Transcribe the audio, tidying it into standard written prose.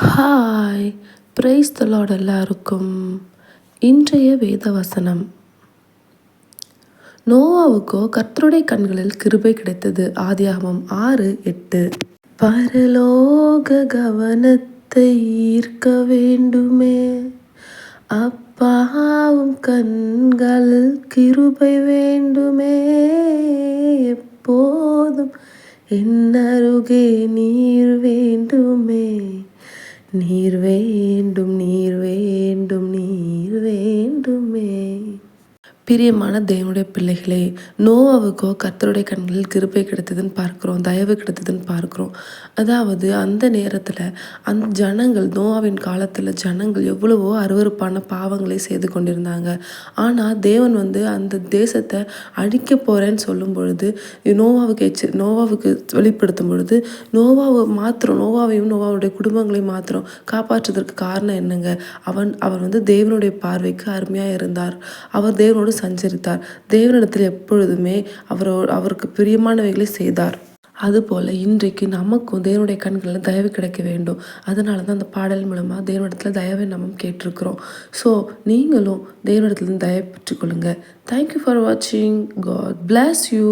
Hi, praise the Lord எல்லாருக்கும். இன்றைய வேத வசனம், நோவாவுக்கோ கர்த்தருடைய கண்களில் கிருபை கிடைத்தது. ஆதியாகமம் 6:8. பரலோக கவனத்தை ஈர்க்க வேண்டுமே, அப்பாவும் கண்களில் கிருபை வேண்டுமே, எப்போதும் என்னருகே நீர் வேண்டுமே, நீர் வேண்டும், நீர் வேண்டும், நீர் வேண்டுமே. பிரியமான தேவனுடைய பிள்ளைகளே, நோவாவுக்கோ கர்த்தருடைய கண்களில் கிருபை கிடைத்ததுன்னு பார்க்குறோம், தயவு கிடைத்ததுன்னு பார்க்குறோம். அதாவது அந்த நேரத்தில் அந்த ஜனங்கள், நோவாவின் காலத்தில் ஜனங்கள் எவ்வளவோ அருவருப்பான பாவங்களை செய்து கொண்டிருந்தாங்க. ஆனால் தேவன் அந்த தேசத்தை அழிக்க போகிறேன்னு சொல்லும் பொழுது, நோவாவுக்கு வெளிப்படுத்தும் பொழுது, நோவாவையும் நோவாவுடைய குடும்பங்களையும் மாத்திரம் காப்பாற்றுவதற்கு காரணம் என்னங்க? அவர் தேவனுடைய பார்வைக்கு அருமையாக இருந்தார். அவர் தேவனோடு சஞ்சரித்தார். தேவனிடத்தில் எப்பொழுதுமே அவருக்கு பிரியமானவைகளை செய்தார். அதுபோல் இன்றைக்கு நமக்கும் தேவனுடைய கண்களில் தயவு கிடைக்க வேண்டும். அதனால தான் அந்த பாடல் மூலமாக தேவனிடத்தில் தயவை நம்ம கேட்டிருக்கிறோம். ஸோ நீங்களும் தேவனிடத்துலேருந்து தயவு பெற்றுக்கொள்ளுங்க. தேங்க்யூ ஃபார் வாட்சிங். God bless you.